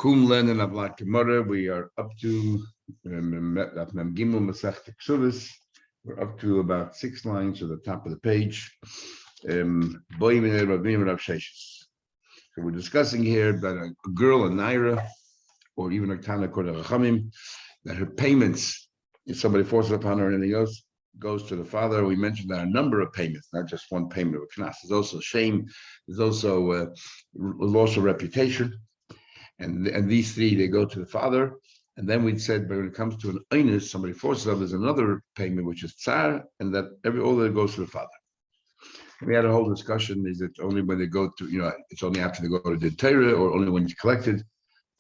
Kum Len and Avlat Gemara. We are up to Gimel Masech Kesuvos. We're up to about 6 lines to the top of the page. So we're discussing here that a girl, a naira, or even a Tana Kodah Chachamim, that her payments, if somebody forces upon her or anything else, goes to the father. We mentioned that a number of payments, not just one payment of a knas. There's also shame. There's also loss of reputation. And these three, they go to the father. And then we said, but when it comes to an einus, somebody forces up, there's another payment, which is tsar, and that all that goes to the father. And we had a whole discussion, is it only when they go to, it's only after they go to the Torah, or only when it's collected?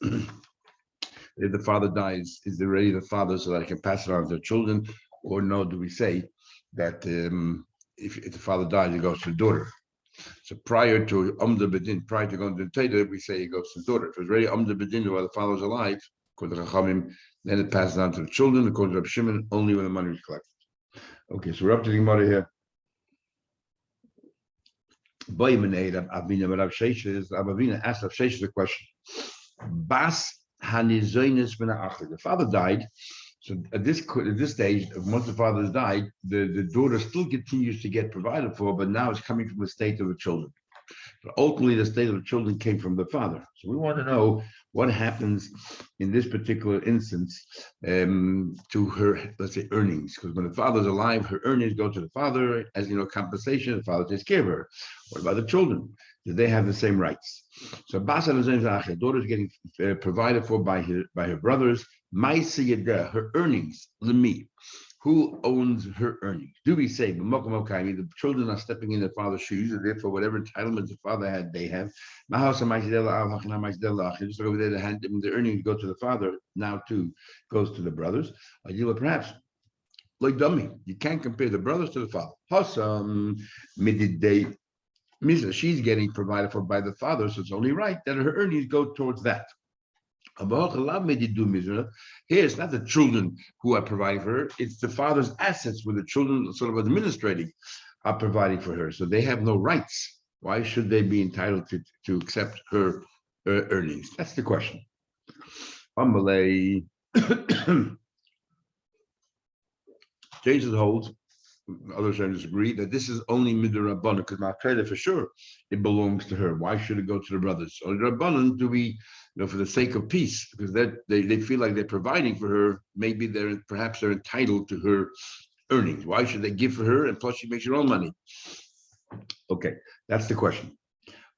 If the father dies, is it already the father so that I can pass it on to their children? Or no, do we say that if the father dies, it goes to the daughter? So prior to prior to going to the Torah, we say it goes to the daughter. If it's already Bedin while the father is alive, according to Chachamim, then it passes on to the children, according to Reb Shimon, only when the money is collected. Okay, so we're up to the Gemara here. Avina asked Rav Sheshes a question. The father died. So at this stage, once the father has died, the daughter still continues to get provided for, but now it's coming from the state of the children. So ultimately, the state of the children came from the father. So we want to know what happens in this particular instance to her, let's say, earnings. Because when the father's alive, her earnings go to the father as compensation. The father takes care of her. What about the children? Do they have the same rights? So the daughter is getting provided for by her brothers. Her earnings, lemi. Who owns her earnings? Do we say the children are stepping in their father's shoes, and therefore whatever entitlements the father had, they have? Just like over there, the earnings go to the father, now too goes to the brothers. Perhaps like dummy, you can't compare the brothers to the father. She's getting provided for by the father, so it's only right that her earnings go towards that. Here, it's not the children who are providing for her, it's the father's assets where the children sort of administrating are providing for her. So they have no rights. Why should they be entitled to accept her earnings? That's the question. Jesus holds, others disagree, that this is only midrabanan, because Matreda for sure it belongs to her. Why should it go to the brothers? So Rabbanan, do we, for the sake of peace, because they feel like they're providing for her, maybe perhaps they're entitled to her earnings. Why should they give for her? And plus she makes her own money. Okay, that's the question.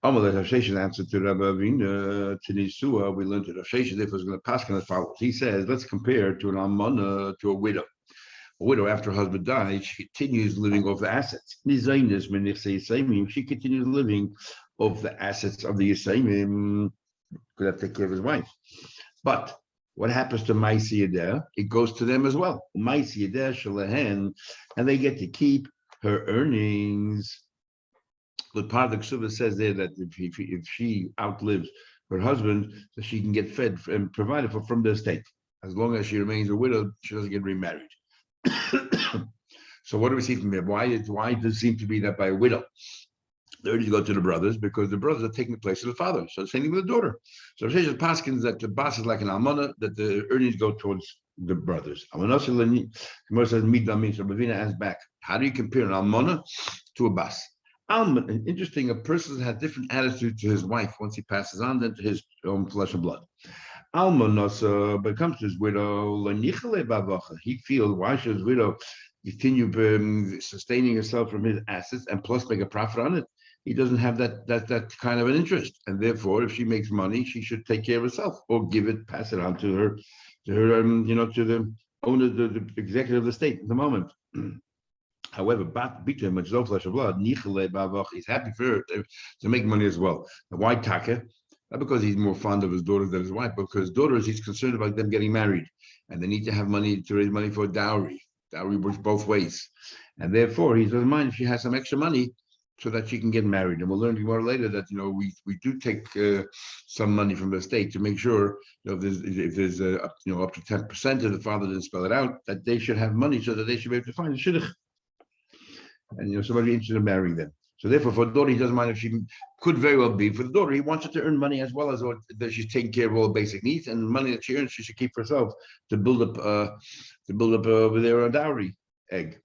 Amalek Rav Sheshes answer to Rabbi Avina to Nisua. We learned that Rav Sheshes, if was going to pass on as follows. He says, let's compare to an almana, to a widow. A widow, after her husband dies, she continues living off the assets. She continues living off the assets of the Yisayimim. Could have taken care of his wife. But what happens to Maisi Yedeh? It goes to them as well. Maisi Yedeh Shalahen, and they get to keep her earnings. The part of the Kesuvos says there that if she outlives her husband, that she can get fed and provided for from the estate. As long as she remains a widow, she doesn't get remarried. So what do we see from here? Why does it seem to be that by a widow, the earnings go to the brothers? Because the brothers are taking the place of the father. So the same thing with the daughter. So Rav Sheshes paskins that the bas is like an almana, that the earnings go towards the brothers. Gemara says, Midami. So Ravina asks back, how do you compare an almana to a bas? Almana, interesting, a person has different attitude to his wife once he passes on than to his own flesh and blood. Almana, but it comes to his widow, he feels, why should his widow continue sustaining herself from his assets and plus make a profit on it? He doesn't have that kind of an interest, and therefore, if she makes money, she should take care of herself or pass it on to her, to the owner, the executive of the state at the moment. However, Bitum, which is no flesh of blood, he's happy for her to make money as well. Now, why Taka? Not because he's more fond of his daughters than his wife, but because daughters, he's concerned about them getting married, and they need to have money to raise money for dowry. Dowry works both ways, and therefore he doesn't mind if she has some extra money so that she can get married. And we'll learn more later that we do take some money from the state to make sure if there's up to 10%, if the father didn't spell it out, that they should have money so that they should be able to find a shidduch, and somebody interested in marrying them. So therefore, for the daughter, he doesn't mind if she could very well be. For the daughter, he wants her to earn money as well as that she's taking care of all the basic needs, and the money that she earns, she should keep for herself to build up over there a dowry egg.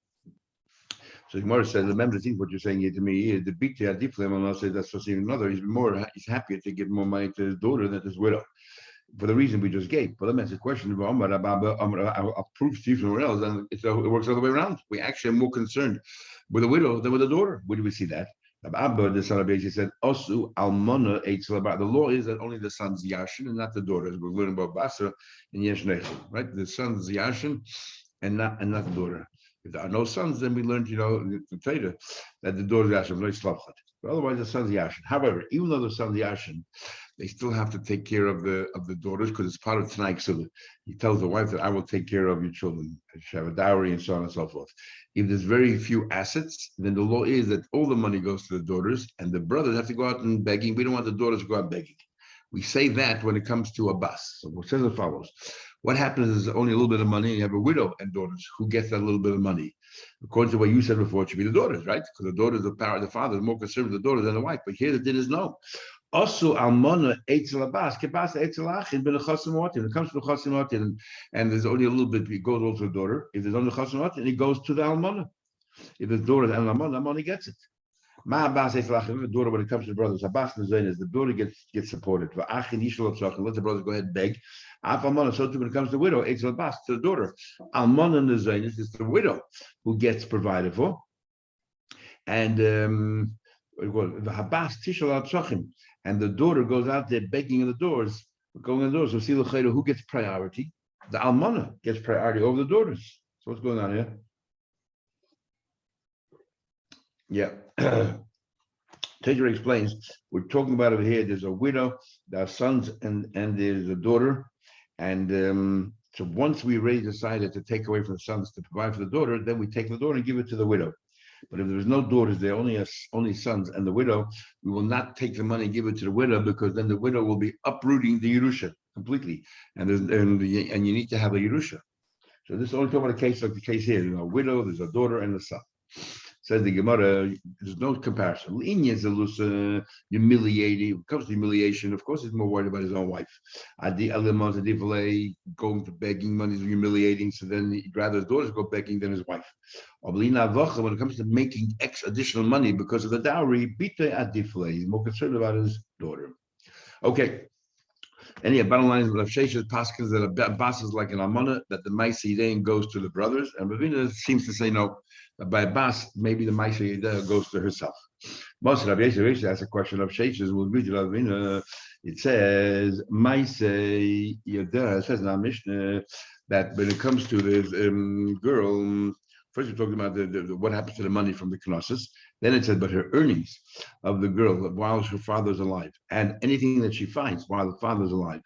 So Gemara says, remember, I think what you're saying here to me is the big Adiflem, and I'll say that's just even another. He's happier to give more money to his daughter than his widow, for the reason we just gave. But let me ask a question about I'll prove to you somewhere else, and it works the other way around. We actually are more concerned with a widow than with a daughter. Where do we see that? Abba, the son of Beis, said, Osu almona eitzel. The law is that only the son's Yashin and not the daughters. We're learning about Basa and Yesh Nechel, right? The son's Yashin and not the daughter. If there are no sons, then we learned, the Torah, that the daughter's Yashin, no Slavchat. But otherwise, the son's Yashin. However, even though the son's Yashin, they still have to take care of the daughters because it's part of Tanai Ksubah. He tells the wife that I will take care of your children. You should have a dowry and so on and so forth. If there's very few assets, then the law is that all the money goes to the daughters and the brothers have to go out and begging. We don't want the daughters to go out begging. We say that when it comes to a bus. So it says as follows. What happens is only a little bit of money, and you have a widow and daughters. Who gets that little bit of money? According to what you said before, it should be the daughters, right? Because the daughters, the father is more concerned with the daughter than the wife. But here the din is no. Also, almona eitzel abas, kebasa eitzel achin ben chasim otin. It comes to chasim otin, and there's only a little bit. It goes also to the daughter. If there's only chasim otin, it goes to the almona. If the daughter and almona gets it. Ma abas eitzel achin. The daughter, when it comes to the brothers, abas nezayin is the daughter gets supported. For achin yishul tzachim, let the brothers go ahead and beg. Af almona. So too when it comes to the widow, eitzel abas to the daughter. Almona nezayin is the widow who gets provided for, and the habas tishal tzachim. And the daughter goes out there begging in the doors, going in the doors. So see who gets priority? The almana gets priority over the daughters. So what's going on here? Yeah. Teacher explains, we're talking about over here, there's a widow, there are sons, and there's a daughter. And so once we already decided to take away from the sons to provide for the daughter, then we take the daughter and give it to the widow. But if there's no daughters, there only sons and the widow, we will not take the money and give it to the widow, because then the widow will be uprooting the Yerusha completely. And you need to have a Yerusha. So this is only talking about a case like the case here. There's a widow, there's a daughter, and a son. Says the Gemara, there's no comparison. Humiliating. When it comes to humiliation, of course, he's more worried about his own wife. Going to begging money is humiliating, so then he'd rather his daughters go begging than his wife. When it comes to making additional money because of the dowry, he's more concerned about his daughter. Okay. And yeah, bottom line is Rav Sheshes paskins that a bas is like an almana, that the ma'aseh then goes to the brothers, and Ravina seems to say no. By a bas, maybe the ma'aseh goes to herself. Most Rav Yeshe asks a question of Sheshes. We'll read it. Ravina. It says ma'aseh yada. It says in our Mishnah that when it comes to the girl. First, we're talking about what happens to the money from the knossos. Then it said, but her earnings of the girl while her father's alive, and anything that she finds while the father's alive,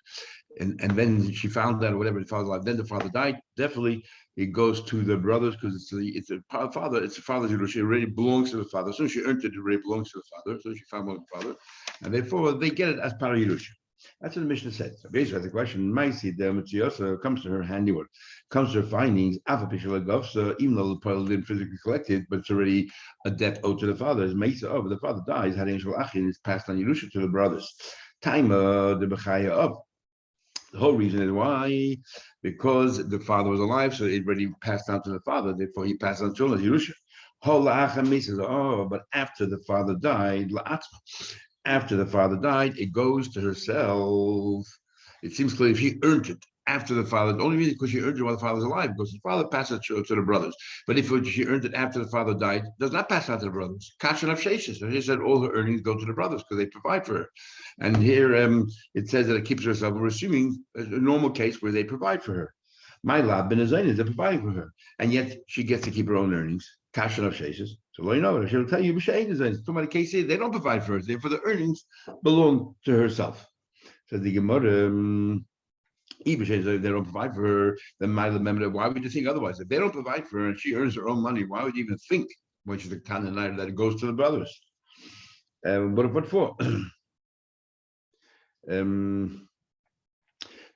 and then she found that or whatever, the father's alive, then the father died. Definitely, it goes to the brothers because it's the father's Yerusha. It already belongs to the father. So she earned it, it already belongs to the father. So she found one with the father, and therefore they get it as part of Yerusha. That's what the Mishnah said. So basically, the question, Maisi, the Mitziosa comes to her handiwork, comes to her findings, even though the pearl didn't physically collect it, but it's already a debt owed to the father. As Maisa, but the father dies, had angel Achin is passed on Yerusha to the brothers. Time the Bechaya of. The whole reason is why, because the father was alive, so it already passed on to the father, therefore he passed on to him as Yerusha. But after the father died, after the father died, it goes to herself. It seems clear if she earned it after the father, the only reason because she earned it while the father's alive, because the father passed it to the brothers. But if she earned it after the father died, it does not pass on to the brothers. Kashan of Sheshes. So she said all her earnings go to the brothers because they provide for her. And here it says that it keeps herself. We're assuming a normal case where they provide for her. My lab ben Azayin is they're providing for her, and yet she gets to keep her own earnings. Kashan of Sheshes. So you know, she'll tell you B'Shein is too many cases they don't provide for her. Therefore, the earnings belong to herself. So the Gemara, if they don't provide for her, then why would you think otherwise? If they don't provide for her and she earns her own money, why would you even think when she's the Tananite that it goes to the brothers? What for?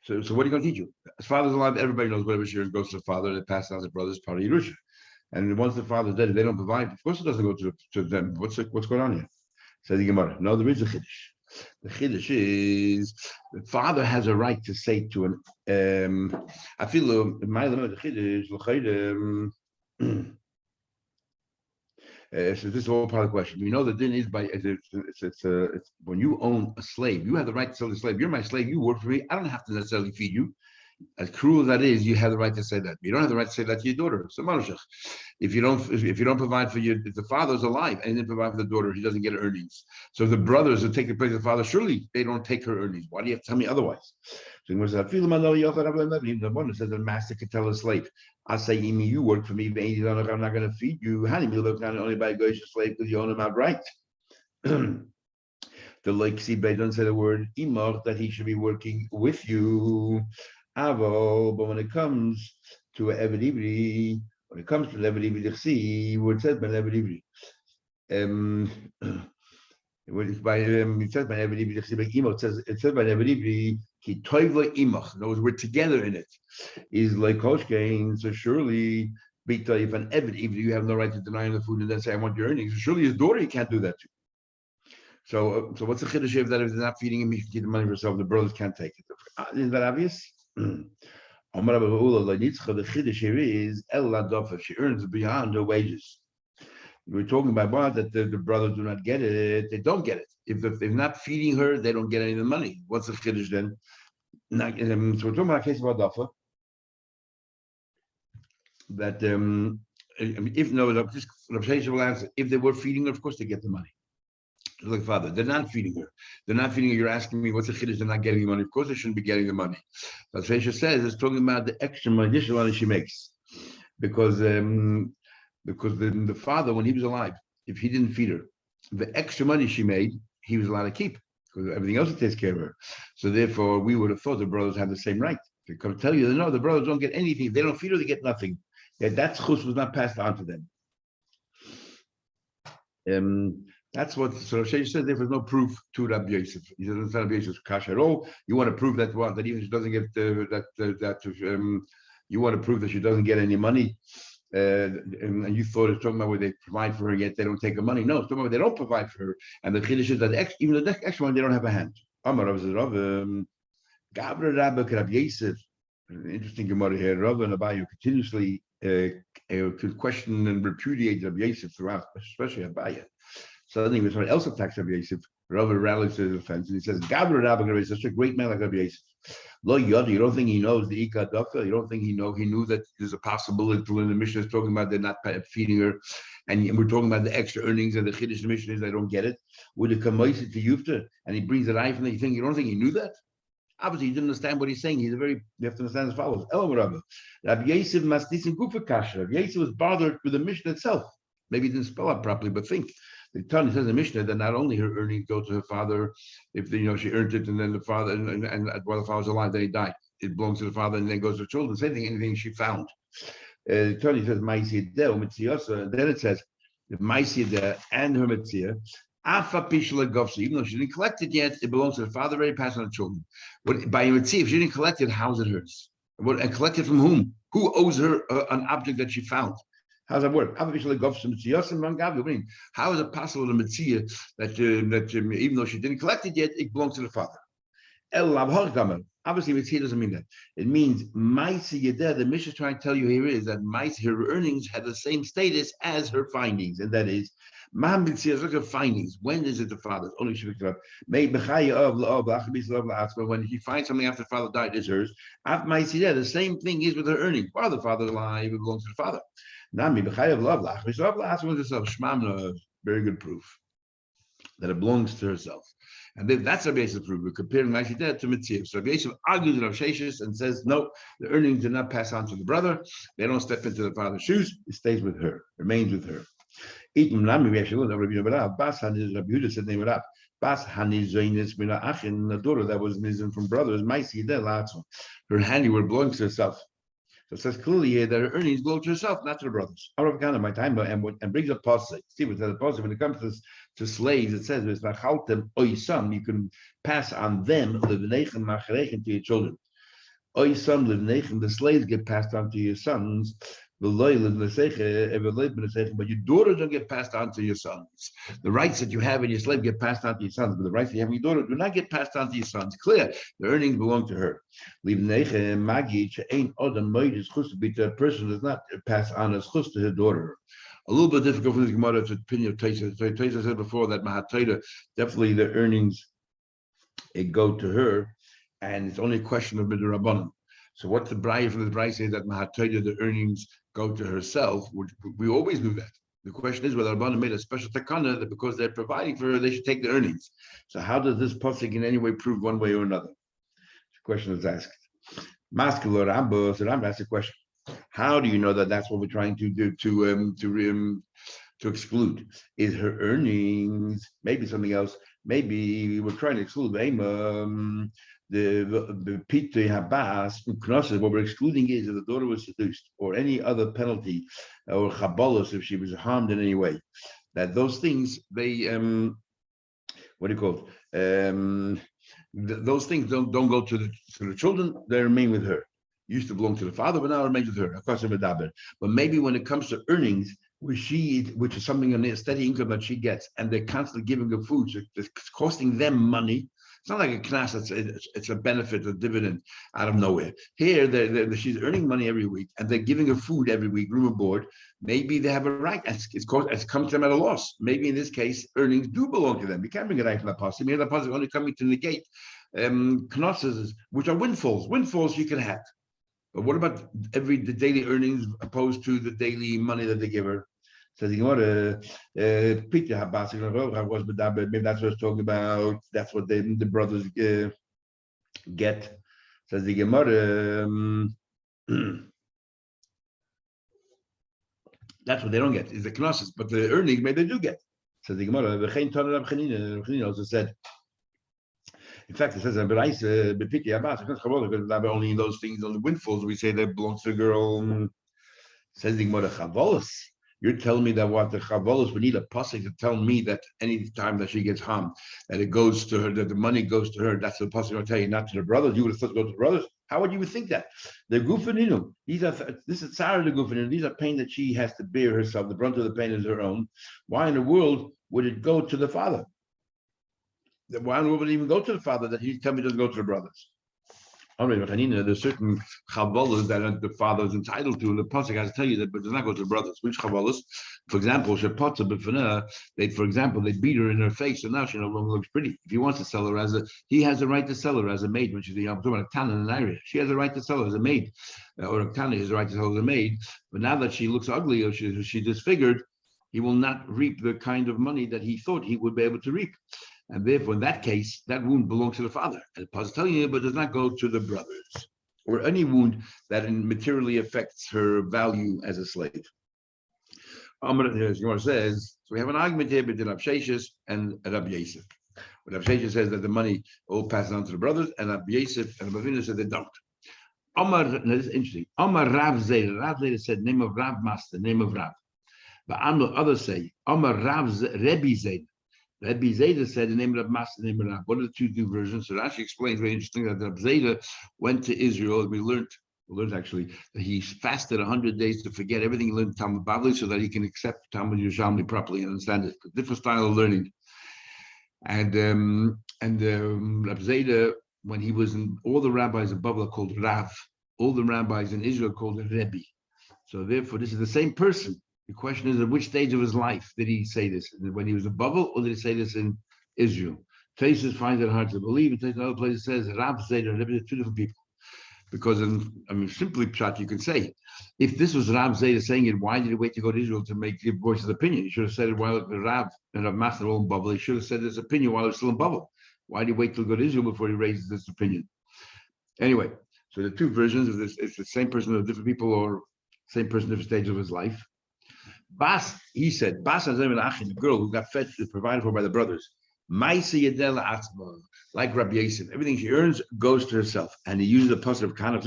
So what are you going to teach you? As father's alive, everybody knows whatever she earns goes to the father, and it passes on to the brothers, part of Yerusha. And once the father's dead, if they don't provide, of course it doesn't go to them. What's going on here? Says the Gemara. No, there is a chiddush. The chiddush is the father has a right to say to an I feel my limit the chiddush. So this is all part of the question. We know the din is by it's when you own a slave, you have the right to sell the slave. You're my slave. You work for me. I don't have to necessarily feed you. As cruel as that is, you have the right to say that. You don't have the right to say that to your daughter. So if you don't provide for if the father's alive and didn't provide for the daughter, he doesn't get her earnings. So if the brothers who take the place of the father, surely they don't take her earnings. Why do you have to tell me otherwise? So the one says the master could tell a slave, I say, Imi, you work for me, but I'm not going to feed you. Honey, me look not only by a Goyish slave because you own him outright. The like Sibay doesn't say the word imach that he should be working with you. Avo, but when it comes to Eved Ivri, when it comes to Eved Ivri, where it says by Eved Ivri, it says by Eved Ivri, by imach, it says by Eved Ivri, ki toivla imach. In other words, we're together in it. Is like Koshkein, so surely, Bita, if an Eved Ivri, you have no right to deny him the food and then say, I want your earnings. So surely his daughter, he can't do that too. So what's the chiddush of that? If they're not feeding him, he can keep the money for himself. The brothers can't take it. Isn't that obvious? The chiddush here is El Ladofa. She earns beyond her wages. We're talking about that the brothers do not get it. They don't get it. If they're not feeding her, they don't get any of the money. What's the chiddush then? So we're talking about a case of Adafa. That if they were feeding her, of course they get the money. Like father, they're not feeding her. They're not feeding her. You're asking me what's the chiddush? They're not getting the money. Of course, they shouldn't be getting the money. But Reisha says it's talking about the extra money, additional money she makes, because the father, when he was alive, if he didn't feed her, the extra money she made, he was allowed to keep because everything else takes care of her. So therefore, we would have thought the brothers have the same right. They come tell you, no, the brothers don't get anything. If they don't feed her, they get nothing. That chus was not passed on to them. That's what so Sheish said. There was no proof to Rabbi Yosef. He said it's not Rabbi Yosef's kasha at all. You want to prove that even she doesn't get you want to prove that she doesn't get any money, and you thought it's talking about where they provide for her yet they don't take the money. No, it's talking about they don't provide for her, and the chiddush is that even the extra one they don't have a hand. Amar Rav Gabra Rabbi Yosef. Interesting Gemara here. Rav and Abayu continuously could question and repudiate Rabbi Yosef throughout, especially Abayu. Suddenly, when someone else attacks Rabbi Yosef, Rabbi rallies to his defense and he says, Gabra Rabbi is such a great man like Rabbi Yosef. Lo Yod, you don't think he knows the Ika Dafa? You don't think he knew that there's a possibility in the Mishnah is talking about they're not feeding her, and we're talking about the extra earnings and the Chiddush the Mishnah is they don't get it. Would it come to Yufta? And he brings an eye from there. You don't think he knew that? Obviously, he didn't understand what he's saying. You have to understand as follows. Rabbi Yosef Mastis and Gufa Kasha. Rabbi Yosef was bothered with the Mishnah itself. Maybe he didn't spell it properly, but think. The Tanya says in the Mishnah that not only her earnings go to her father, if she earned it, and then the father, and while the father was alive, then he died. It belongs to the father, and then goes to the children. Same thing, anything she found. The Tanya says and then it says Maisiyah and her Mitziyah. Even though she didn't collect it yet, it belongs to the father. Already passed on to the children. By Mitziyah, if she didn't collect it, how is it hers? And collect it from whom? Who owes her an object that she found? How does that work? How is it possible to Mitziyah that even though she didn't collect it yet, it belongs to the father? Obviously, Mitziyah doesn't mean that. It means the Mishnah is trying to tell you here is that her earnings had the same status as her findings, and that is look at findings. When is it the father's? Only she picked it up. When she finds something after the father died, it's hers. The same thing is with her earnings. While the father's alive, it belongs to the father. Very good proof that it belongs to herself. And then that's Rabbi Yosef's proof. We're comparing Maishidah to Mitzvah. So Rabbi Yosef argues with Rav Sheshes and says, no, the earnings do not pass on to the brother. They don't step into the father's shoes. It stays with her, remains with her. The daughter that was missing from brothers, her handiwork belongs to herself. So it says clearly here that her earnings belong to herself, not to the brothers. My time and brings up posik. Steve says the posik when it comes to slaves, it says you can pass on them to your children. The slaves get passed on to your sons. But your daughters don't get passed on to your sons. The rights that you have in your slave get passed on to your sons, but the rights that you have in your daughter do not get passed on to your sons. Clear, the earnings belong to her. A person does not pass on his chus to his daughter. A little bit difficult for this Gemara to opinion of Taisa. So Taisa said before that Mahatayda, definitely the earnings go to her, and it's only a question of midrabanan. So what the Braya from the Braya says that Mahatayda, the earnings go to herself, which we always do that. The question is whether Rabbanan made a special takana that because they're providing for her, they should take the earnings. So how does this pasuk in any way prove one way or another? The question is asked. Maskelo Rambam, so Rambam asked the question. How do you know that that's what we're trying to do to exclude? Is her earnings maybe something else? Maybe we're trying to exclude the Pitui Habas Knossos. What we're excluding is if the daughter was seduced or any other penalty or chabolos if she was harmed in any way. That those things they what do you call it? Those things don't go to the children. They remain with her. Used to belong to the father, but now remains with her. Of course, but maybe when it comes to earnings, which is something in a steady income that she gets, and they're constantly giving her food, so it's costing them money. It's not like a knas; it's a benefit, a dividend out of nowhere. Here, she's earning money every week, and they're giving her food every week, room and board. Maybe they have a right. It's comes to them at a loss. Maybe in this case, earnings do belong to them. You can't bring it out from the pasuk. Maybe the pasuk only coming to negate knossos, which are windfalls. Windfalls you can have. But what about the daily earnings opposed to the daily money that they give her? Says the Gemara, maybe that's what it's talking about. That's what the brothers get. Says the Gemara, that's what they don't get, is the knossos, but the earnings maybe they do get. Says the Gemara, also said, in fact, it says only in those things on the windfalls we say that belongs to the girl. Says the Gemara, chavolos. You're telling me that what the chavolos, we need a pasuk to tell me that any time that she gets harmed, that it goes to her, that the money goes to her. That's the pasuk I'll tell you, not to the brothers. You would have thought to go to the brothers. How would you think that? The gufaninu, this is Sarah the gufaninu. These are pain that she has to bear herself. The brunt of the pain is her own. Why in the world would it go to the father? Why would it even go to the father that he tell me doesn't go to the brothers? There's certain chavalas that the father is entitled to, and the pasuk has to tell you that, but does not go to the brothers. Which chavalas? For example, they beat her in her face, and now she no longer looks pretty. If he wants to sell her he has a right to sell her as a maid, which is I'm talking about a tana in an area. She has a right to sell her as a maid, or a tana has a right to sell her as a maid. But now that she looks ugly or she disfigured, he will not reap the kind of money that he thought he would be able to reap. And therefore, in that case, that wound belongs to the father. And the pasuk telling you, but does not go to the brothers, or any wound that materially affects her value as a slave. As Gemara says, so we have an argument here between Rav Sheshes and Rav Yosef. Rav Sheshes says that the money all passes on to the brothers, and Rav Yosef and Rav Avinu said they don't. This is interesting. Rav Zera said name of Rav Master, name of Rav. But others say Rav Rebbe Zera. Rebbe Zayda said the name of Master, the name of Rab. What are the two versions? So Rashi explains very interesting that Rebbe Zayda went to Israel. We learned actually that he fasted 100 days to forget everything he learned in Talmud Bavli so that he can accept Talmud Yerushalmi properly and understand it. A different style of learning. And Rebbe Zayda, when he was in, all the rabbis of Bavli called Rav, all the rabbis in Israel called it Rebbe. So therefore, this is the same person. The question is, at which stage of his life did he say this? When he was a bubble, or did he say this in Israel? Faces finds it hard to believe. It takes another place. It says Rav Zayda and Rebbe are two different people. Because, simply pshat, you can say, if this was Rav Zayda saying it, why did he wait to go to Israel to give voice of opinion? He should have said it while the Rav and Rav Master were all in bubble. He should have said his opinion while he was still in bubble. Why did he wait to go to Israel before he raises this opinion? Anyway, so the two versions of this, it's the same person of different people, or same person at different stages of his life. Bas, he said, Bas has the girl who got fed, provided for by the brothers. Like Rabbi Yosef, everything she earns goes to herself. And he uses the pasuk of Kanaf.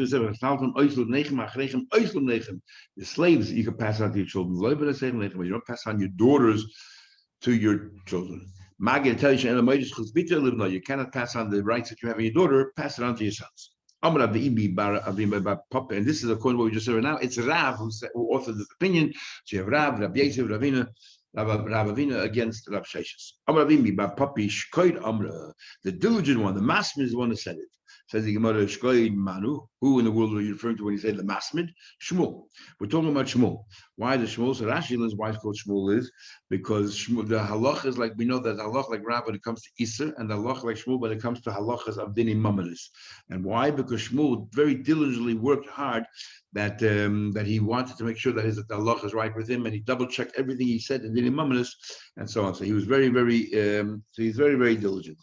The slaves you can pass on to your children. But you don't pass on your daughters to your children. You cannot pass on the rights that you have in your daughter, pass it on to your sons. Amar Avibi Bar Papa, and this is according to what we just said right now. It's Rav who authored this opinion. So you have Rav Yosef, Ravina, Rav Avina against Rav Sheshes. Amar Avibi Bar Papi Shkoid Amra, the diligent one, the masmid is the one who said it. Says the Gemara Shkoid Manu. Who in the world are you referring to when you say the masmid? Shmuel. We're talking about Shmuel. Why the Shmuel? So Rashi learns why it's called Shmuel is because Shmuel, the halach is like we know that halach like Rav when it comes to Isser, and the halach like Shmuel when it comes to halachas of Dini Mamadis. And why? Because Shmuel very diligently worked hard that that he wanted to make sure that his halach is right with him, and he double checked everything he said in Dini Mamadis, and so on. So he was very he's very diligent.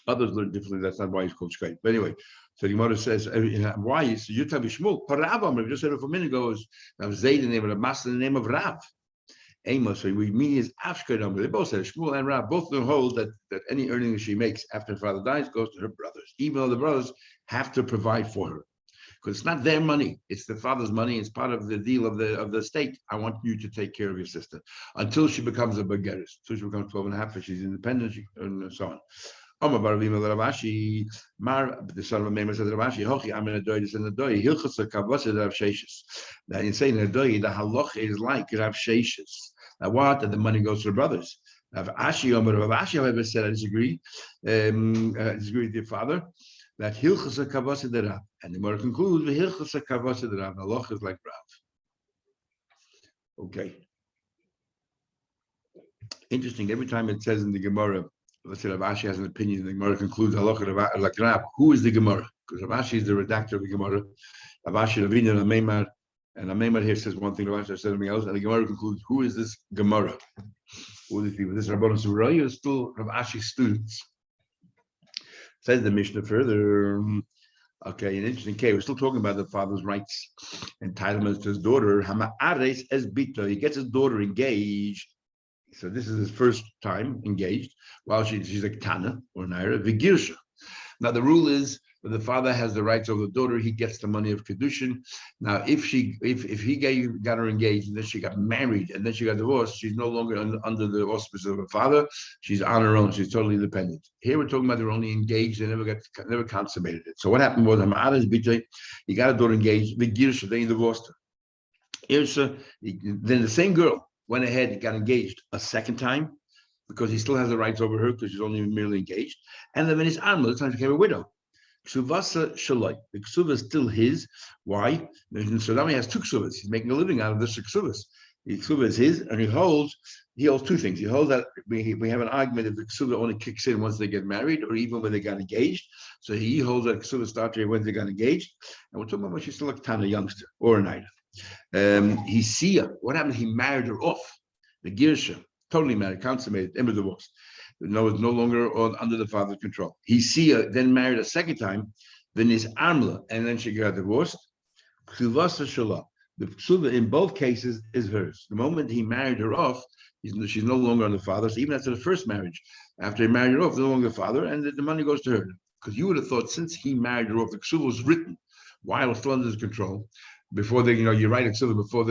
Others learn differently. That's not why he's called Shkoid. But anyway, so the Gemara says, why is you tell me Shmuel? Parabam, we just said it a minute ago, is Zayd the name of the master, the name of Rav. Amos, so we mean is Afshkoid. They both said Shmuel and Rav both don't hold that any earning she makes after her father dies goes to her brothers, even though the brothers have to provide for her. Because it's not their money, it's the father's money, it's part of the deal of the state. I want you to take care of your sister until she becomes a begeris, until she becomes 12 and a half, and she's independent, and so on. The son of Maimer said Ravashi, Hochi, I'm in a doy, this in the doy, Hilchasa Kavasa Rav Sheshes. Now you say in a doy, the halach is like Rav Sheshes. Now what? That the money goes to the brothers. Rav Ashi, however, said, I disagree with your father, that Hilchasa Kavasa the Rav. And the more concludes, the Hilchasa Kavasa the Rav. The halach is like Rav. Okay. Interesting, every time it says in the Gemara, let's say Rav Ashi has an opinion, the Gemara concludes halacha like Rav. Who is the Gemara? Because Rav Ashi is the redactor of the Gemara. Rav Ashi, Ravina, and Ameimar, and Ameimar here says one thing, Rav Ashi says something else, and the Gemara concludes, who is this Gemara? Who are these people? This Rabbanon Surah is still Rav Ashi's students. Says the Mishnah further. Okay, an interesting case. We're still talking about the father's rights, entitlements to his daughter. Hama'ares es bito. He gets his daughter engaged. So this is his first time engaged, while she's a Tana or Naira, Vigirsha. Now the rule is that the father has the rights over the daughter, he gets the money of Kedushin. Now if he got her engaged and then she got married and then she got divorced, she's no longer under the auspices of her father, she's on her own, she's totally independent. Here we're talking about they're only engaged, they never consummated it. So what happened was he got a daughter engaged, Vigirsha, then he divorced her. Then the same girl went ahead and got engaged a second time because he still has the rights over her because she's only merely engaged. And then when his arm, the time she became a widow. Ksuvasa shaloi. The ksuva is still his. Why? So now he has two ksuvas. He's making a living out of this ksuvas. The ksuva is his, and he holds two things. He holds that we have an argument if the ksuva only kicks in once they get married or even when they got engaged. So he holds that ksuva starts here when they got engaged. And we're talking about when she's still a Tana youngster or a Naida. What happened? He married her off. The Girsha, totally married, consummated, ever divorced. No, it's no longer under the father's control. Then married a second time, then his Amla, and then she got divorced. Ksuvasa Shala. The Ksuva in both cases is hers. The moment he married her off, she's no longer on the father. So even after the first marriage, after he married her off, no longer the father, and the money goes to her. Because you would have thought since he married her off, the Ksuva was written while it was still under his control. Before they, you write a ksuva before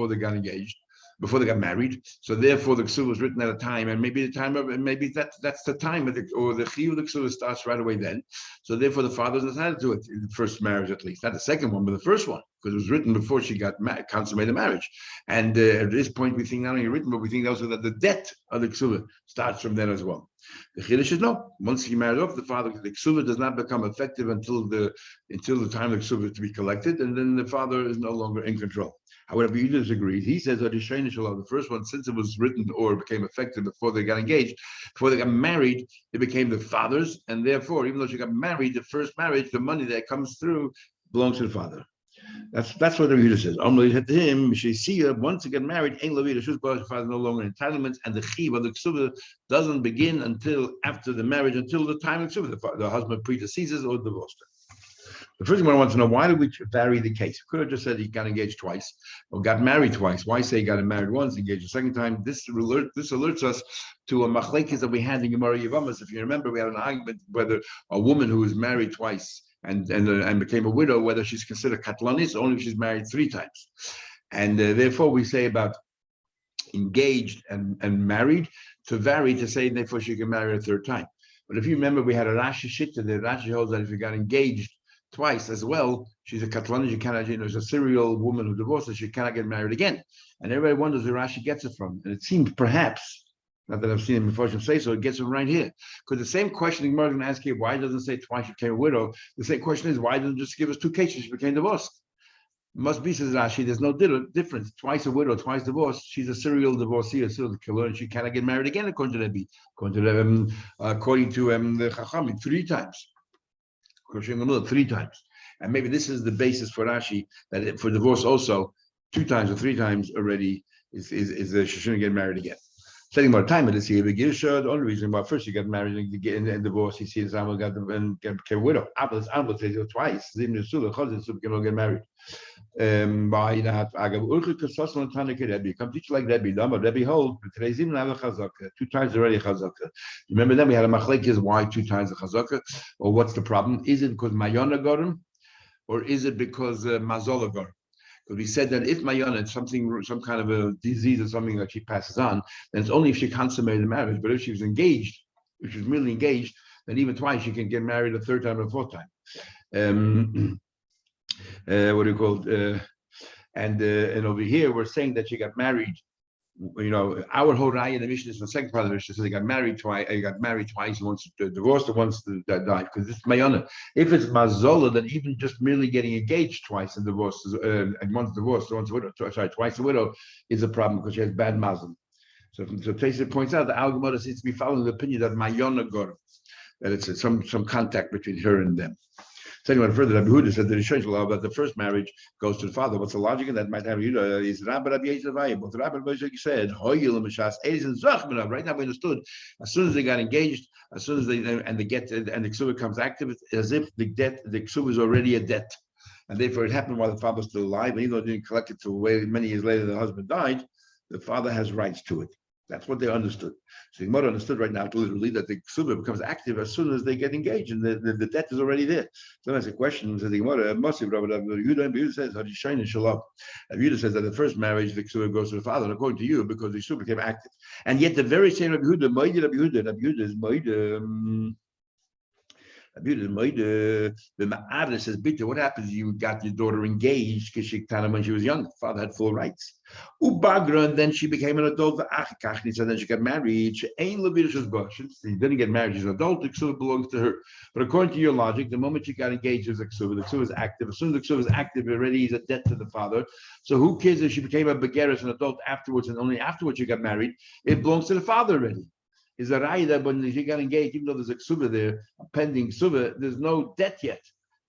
they got engaged, before they got married. So therefore, the ksuva was written at a time, and maybe that's the time, or the chiyuv of the ksuva starts right away then. So therefore, the father's entitled to it in the first marriage at least, not the second one, but the first one, because it was written before she got consummated marriage. And at this point, we think not only written, but we think also that the debt of the ksuva starts from then as well. The chiddush is no. Once he married off, the ksuva does not become effective until the time of the ksuva is to be collected, and then the father is no longer in control. However, he disagrees. He says that the first one, since it was written or became effective before they got engaged, before they got married, it became the father's, and therefore, even though she got married, the first marriage, the money that comes through belongs to the father. That's what the Yehuda says. Hit to him, once you get married, the father no longer entitlements, and the chiv of the ksuva doesn't begin until after the marriage, until the time of ksuva. The husband predeceases or divorced her. The first thing I want to know, why did we vary the case? We could have just said he got engaged twice or got married twice. Why say he got married once, engaged a second time? This alerts us to a machlekes that we had in Gemara Yevamos. If you remember, we had an argument whether a woman who was married twice and became a widow, whether she's considered katlanis, only if she's married 3 times. And therefore, we say about engaged and married to vary to say therefore she can marry a third time. But if you remember, we had a Rashi Shitta. The Rashi holds that if you got engaged twice as well, she's a Katlana, you cannot, she's a serial woman who divorces, she cannot get married again. And everybody wonders where Rashi gets it from. And it seems perhaps, not that I've seen him before say so, it gets it right here. Because the same question the Gemara is going to ask here, why doesn't it say twice she became a widow? The same question is, why doesn't it just give us 2 cases she became divorced? Must be, says Rashi, there's no difference. Twice a widow, twice divorced. She's a serial divorcee, a serial killer, and she cannot get married again, according to Rebbe. According to the Chachamim, 3 times. Three times. And maybe this is the basis for Rashi, that for divorce also, 2 times or 3 times already is she shouldn't get married again. Setting more time at this here, the only reason why first you get married and divorced, you see this Amal got and became a widow. Amal says it twice. Even the Sula Chazin can get married. By that, come teach like Rebbe. Rebbe hold today's even have a chazaka. 2 times already a chazaka. Remember then we had a machlekes why 2 times a chazaka, or what's the problem? Is it because Mayona got him, or is it because Mazola got him? Because we said that if Mayana, some kind of a disease or something that she passes on, then it's only if she consummated the marriage. But if she was engaged, if she was merely engaged, then even twice she can get married a 3rd time or 4th time. What do you call it? And over here we're saying that she got married. Our whole raya in the Mishnah is the second part of the Mishnah. So they got married twice. He got married twice. Once divorced, and once died. Because it's mayana. If it's mazola, then even just merely getting engaged twice and divorced, and once divorced, once widow. Twice a widow is a problem because she has bad mazal. So Taisa points out that Al Gemara seems to be following the opinion that mayana got that it's some contact between her and them. Second one further, Rabbi Huda said that Rishonim law about the first marriage goes to the father. What's the logic in that? Might have is Rabbi Yezavai. But Rabbi Moshe said, right now we understood. As soon as they got engaged, as soon as they get and the ksuba comes active, it's as if the ksuba is already a debt, and therefore it happened while the father was still alive. And even though they didn't collect it till many years later, the husband died. The father has rights to it. That's what they understood. So the mother understood right now literally that the ksuba becomes active as soon as they get engaged, and the debt is already there. So that's a question. So the mother Yehuda says, Hadishayin Shalom. Yehuda says that the first marriage the ksuba goes to the father, and according to you, because the ksuba became active. And yet the very same Rabbi Yehuda is the Ma'ara says, Bitter, what happens? You got your daughter engaged because when she was young, the father had full rights. Ubagra, and then she became an adult. So then she got married. She didn't get married, she's an adult, the ksuba belongs to her. But according to your logic, the moment she got engaged as a ksuba, the ksuba is active. As soon as the ksuba is active, already is a debt to the father. So who cares if she became a begeris, an adult afterwards, and only afterwards she got married? It belongs to the father already. Is a raya that when she got engaged, even though there's a ksuba there, a pending ksuba, there's no debt yet.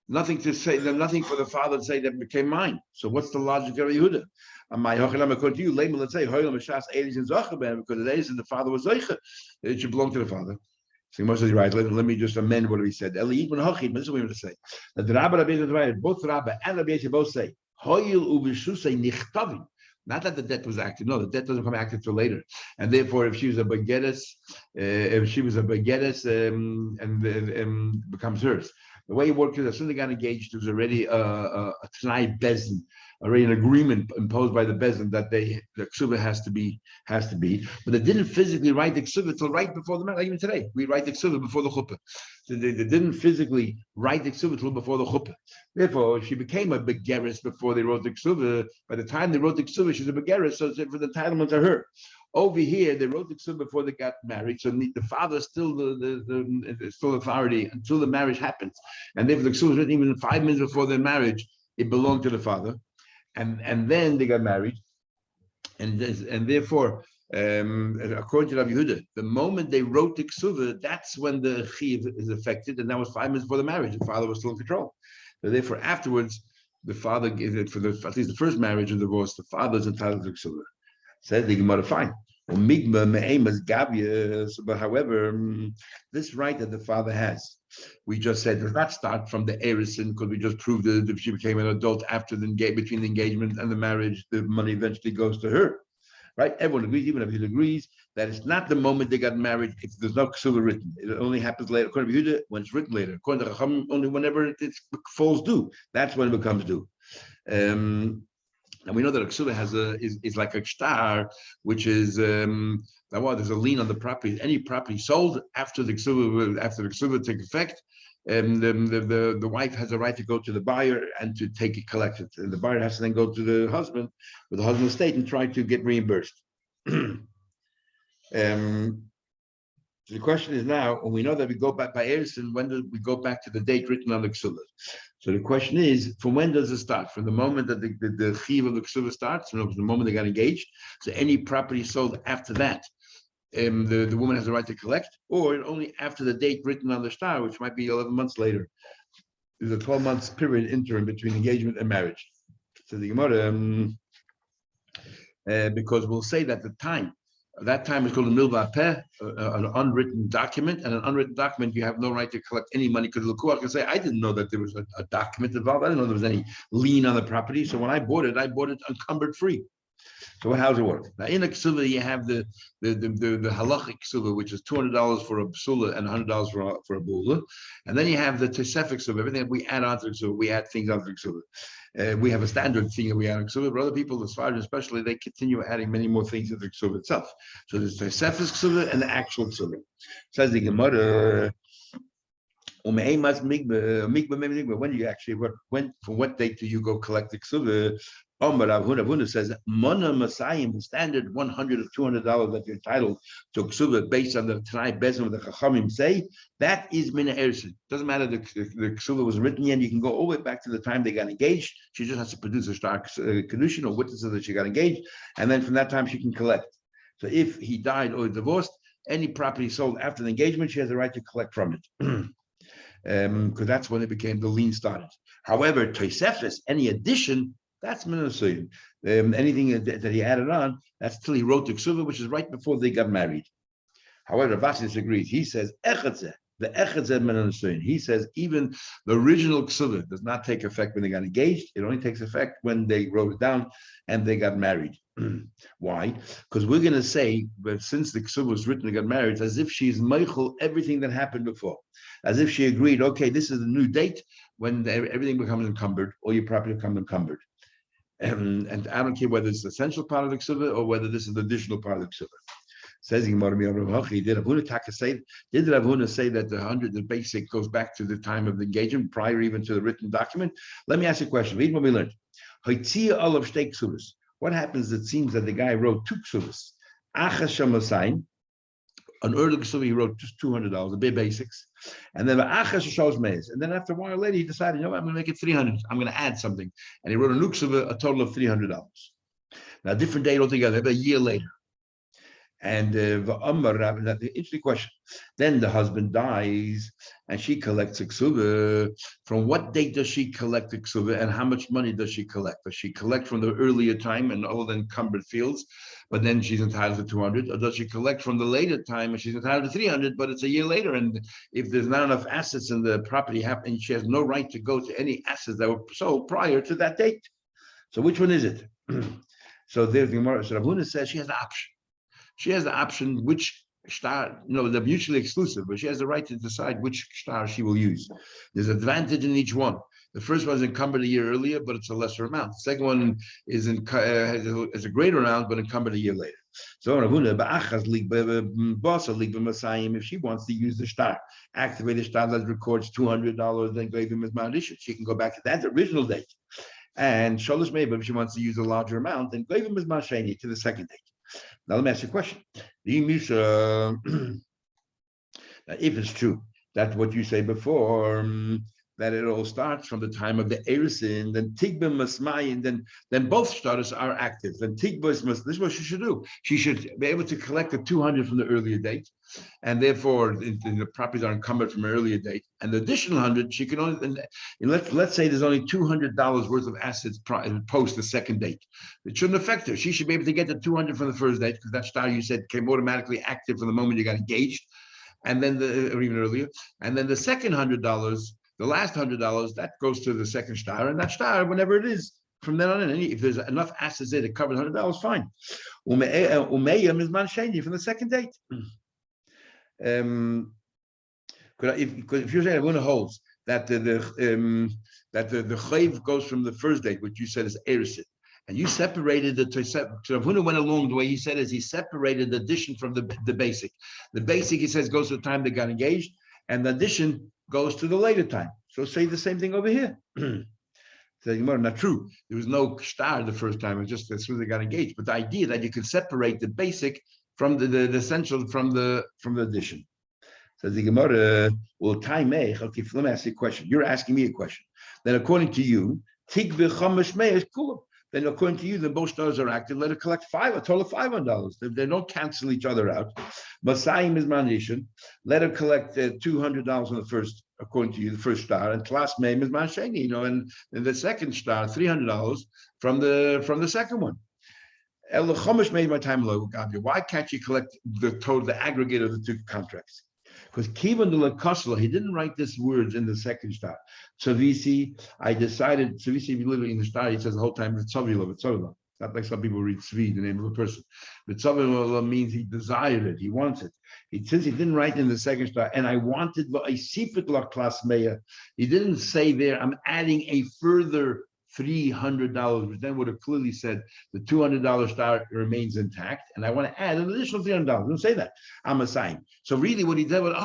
Nothing to say, there's nothing for the father to say that became mine. So what's the logic of Yehuda? According to you, let's say, because it is, and the father was zeicha, it should belong to the father. So Moshe is right. Let me just amend what we said. This is what we want to say. That the Rabbi, both Rabbi and Rabbi Yosef both say, not that the debt was active. No, the debt doesn't come active till later. And therefore, if she was a bagettes, and becomes hers. The way it worked is as soon as they got engaged, there was already a Tanai Bezin, already an agreement imposed by the Bezin that the ksuba has to be. But they didn't physically write the ksuba till right before the marriage. Like even today, we write the ksuba before the chuppah. So they didn't physically write the ksuba till before the chuppah. Therefore, she became a begeris before they wrote the ksuba. By the time they wrote the ksuba, she's a begeris, so for the entitlement to her. Over here, they wrote the ksuba before they got married, so the father is still the still authority until the marriage happens. And therefore, the ksuba was written even 5 minutes before their marriage. It belonged to the father, and then they got married, and therefore, according to Rabbi Yehuda, the moment they wrote the ksuba, that's when the chiv is affected, and that was 5 minutes before the marriage. The father was still in control. So therefore, afterwards, the father gave it for at least the first marriage and divorce. The father is entitled to ksuba. Said the Gemara, fine. But however, this right that the father has, we just said, does not start from the erison, because we just proved that if she became an adult after between the engagement and the marriage, the money eventually goes to her. Right? Everyone agrees, even if he agrees, that it's not the moment they got married, if there's no ksuba written. It only happens later. According to Yehuda, when it's written later. According to Chacham, only whenever it falls due. That's when it becomes due. And we know that a ksuba is like a star, which is there's a lien on the property. Any property sold after the ksuba take effect, the wife has a right to go to the buyer and to take it collected. And the buyer has to then go to the husband with the husband's estate and try to get reimbursed. So the question is now, when we know that we go back by Erison, when do we go back to the date written on the ksuba? So the question is, from when does it start? From the moment that the chiv of the ksuba starts, from the moment they got engaged. So any property sold after that, the woman has the right to collect, or only after the date written on the star, which might be 11 months later. There's a 12 months period interim between engagement and marriage. So the Gemara, because we'll say that that time is called a milva peh, an unwritten document, and an unwritten document you have no right to collect any money, because the Lukuach can say, I didn't know that there was a document involved. I didn't know there was any lien on the property. So when I bought it encumbered free. So how does it work? Now in a ksuba you have the halachic ksuba, which is $200 for a psula and $100 for a bula, and then you have the tesefik ksuba, everything that we add onto the ksuba, we add things onto the ksuba. We have a standard thing that we add on ksuba, but other people, the Sfardim especially, they continue adding many more things to the ksuba itself. So there's tesefik ksuba and the actual ksuba. Says the Gemara. When do you actually from what date do you go collect the ksuba? Rav Huna says, Mona Masayim, the standard $100 or $200 that you're entitled to ksuba based on the Tanai Bezim of the Chachamim say, that is Mina Ersin. Doesn't matter the ksuba was written yet, you can go all the way back to the time they got engaged. She just has to produce a stark kedushin or witnesses that she got engaged, and then from that time she can collect. So if he died or divorced, any property sold after the engagement, she has the right to collect from it. Because that's when it became the lien started. However, Tosefes, any addition, that's minasuyim. Anything that he added on, that's till he wrote the ksuba, which is right before they got married. However, Rav disagrees. He says echadzeh, the echadzeh minasuyim. He says even the original ksuba does not take effect when they got engaged. It only takes effect when they wrote it down and they got married. Why? Because we're going to say that since the ksuba was written and got married, it's as if she's meichel everything that happened before, as if she agreed, okay, this is the new date when everything becomes encumbered, all your property becomes encumbered. And I don't care whether it's the essential part of the ksuba or whether this is the additional part of the ksuba. Says did Rav Huna say that the basic goes back to the time of the engagement, prior even to the written document? Let me ask you a question. Read what we learned. What happens? It seems that the guy wrote two ksubas. An early ksuba he wrote just $200, the big basics, and then and then after a while later he decided, I'm going to make it $300. I'm going to add something, and he wrote a new ksuba, a total of $300. Now, different date altogether, a year later. And the interesting question. Then the husband dies, and she collects a ksuba. From what date does she collect the ksuba, and how much money does she collect? Does she collect from the earlier time and all the encumbered fields, but then she's entitled to 200, or does she collect from the later time and she's entitled to 300, but it's a year later, and if there's not enough assets in the property happening, she has no right to go to any assets that were sold prior to that date. So which one is it? So there's the Gemara. So Rav Huna says she has the option. She has the option which star, they're mutually exclusive, but she has the right to decide which star she will use. There's advantage in each one. The first one is encumbered a year earlier, but it's a lesser amount. The second one is has a greater amount, but encumbered a year later. So if she wants to use the star, activate the star that records $200, then gave him his Ma'adisha, she can go back to that original date. And Sholosh Meiba, if she wants to use a larger amount, then gave him his Ma'asheni to the second date. Now let me ask you a question. Now, if it's true that what you say before, that it all starts from the time of the Erisin, then Tigba Masmayin, then both starters are active. Then Tigba this is what she should do. She should be able to collect the 200 from the earlier date, and therefore the properties are encumbered from an earlier date. And the additional 100, she can only, let's say there's only $200 worth of assets post the second date. It shouldn't affect her. She should be able to get the 200 from the first date, because that star you said came automatically active from the moment you got engaged, and then or even earlier. And then the second $100, the last $100, that goes to the second star, and that star, whenever it is, from then on in, if there's enough assets there to cover $100, fine. Umeyam is mansheni from the second date. If you're saying everyone holds that the chayv goes from the first date, which you said is erisid, and you separated the Tosefta. So Rav Huna went along the way he said is he separated the addition from the basic. The basic, he says, goes to the time they got engaged, and the addition goes to the later time. So say the same thing over here. So not true. There was no star the first time. It was just as soon as they got engaged. But the idea that you can separate the basic from the essential from the addition. Says the Gemara, well, time okay, let me ask you a question. You're asking me a question. Then according to you, then according to you, the both stars are active. Let it collect a total of $500. They don't cancel each other out. Masayim is manishan. Let her collect $200 on the first, according to you, the first star, and class name is masheni. And the second star, $300 from the second one. Made my time low. Why can't you collect the total, the aggregate of the two contracts? Because Kivan de Kosla, he didn't write these words in the second star. Tzavisi, I decided, Tzavisi, if you live in the star, he says the whole time, it's Tzavila. It's not like some people read Tzvi, the name of a person. But Tzavila means he desired it, he wants it. Since he didn't write in the second star, and I wanted, I sifit la class meya, he didn't say there, I'm adding a further $300, which then would have clearly said the $200 star remains intact, and I want to add an additional $300. Don't say that. I'm a sign. So really, what he did with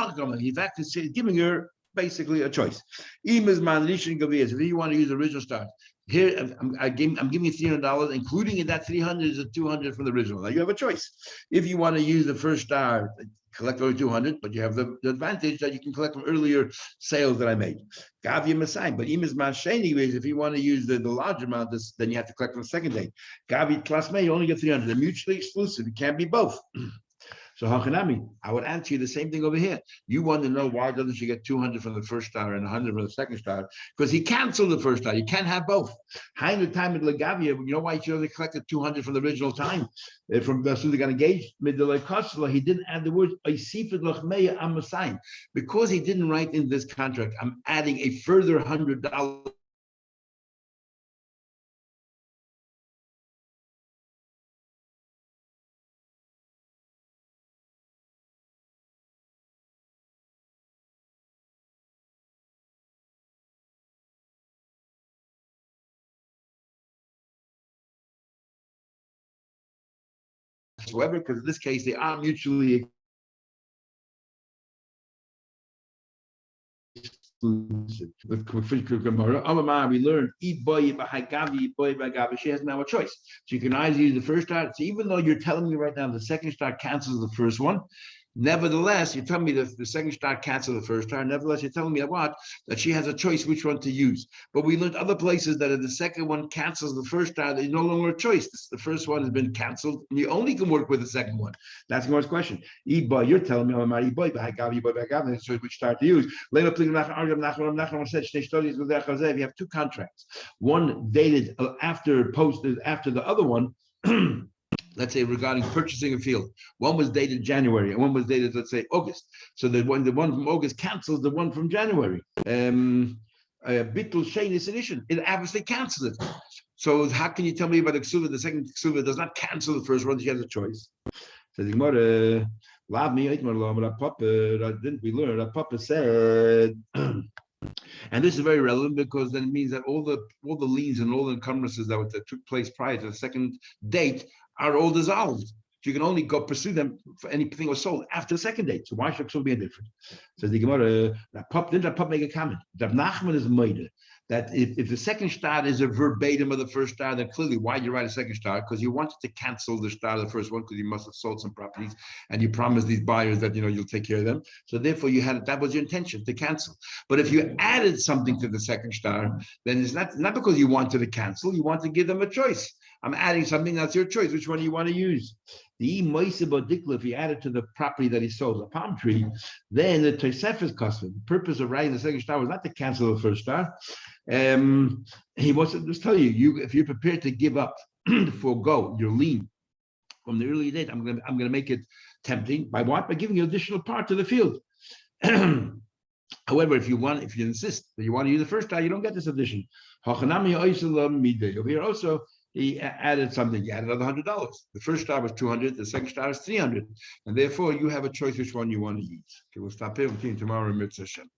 he's actually giving her basically a choice. If you want to use the original star, here I'm giving you $300, including in that 300 is a 200 from the original. Now you have a choice. If you want to use the first star, collect over 200, but you have the advantage that you can collect from earlier sales that I made. Gav you Masai, but if you want to use the large amount, then you have to collect from the second day. Gavi class may, you only get 300. They're mutually exclusive. It can't be both. So Hachanami, I would answer you the same thing over here. You want to know why doesn't she get 200 from the first star and 100 from the second star? Because he canceled the first star. You can't have both. High the time at Legavia, you know why she only collected 200 from the original time? From as soon as they got engaged, he didn't add the words because he didn't write in this contract, I'm adding a further $100. Whatsoever, because in this case they are mutually exclusive. With Gemara, we learned she has now a choice. So you can either use the first star. So even though you're telling me right now the second star cancels the first one, nevertheless, you're telling me that the second star cancels the first star. Nevertheless, you're telling me that she has a choice which one to use. But we learned other places that if the second one cancels the first star, there's no longer a choice. The first one has been canceled, and you only can work with the second one. That's Gemara's question. You're telling me which star to use. If you have two contracts, one dated after the other one. Let's say regarding purchasing a field, one was dated January and one was dated, let's say, August. So the one from August cancels the one from January. Bittul Sheinis edition, it obviously cancels it. So how can you tell me about the Kesuva? The second Kesuva does not cancel the first one. She has a choice. So the Gemara, didn't we learn? That Papa said. And this is very relevant because then it means that all the liens and all the encumbrances that took place prior to the second date are all dissolved. So you can only go pursue them for anything was sold after the second date. So why should it be different? So the Gemara, didn't that Pop make a comment? That Nachman is made that if the second star is a verbatim of the first star, then clearly why did you write a second star? Because you wanted to cancel the star of the first one because you must have sold some properties and you promised these buyers that you'll take care of them. So therefore that was your intention to cancel. But if you added something to the second star, then it's not because you wanted to cancel, you want to give them a choice. I'm adding something, that's your choice. Which one do you want to use? The if you add it to the property that he sold, a palm tree, then the Tosefes custom. The purpose of writing the second star was not to cancel the first star. He wants to just tell you, if you're prepared to give up, to forego your lien from the early date, I'm gonna make it tempting by what? By giving you additional part to the field. However, if you insist that you want to use the first star, you don't get this addition. Here also, he added something. He added another $100. The first star was 200. The second star is 300, and therefore you have a choice which one you want to use. Okay, we'll stop here. We'll see you tomorrow in Mitzvah Hashem.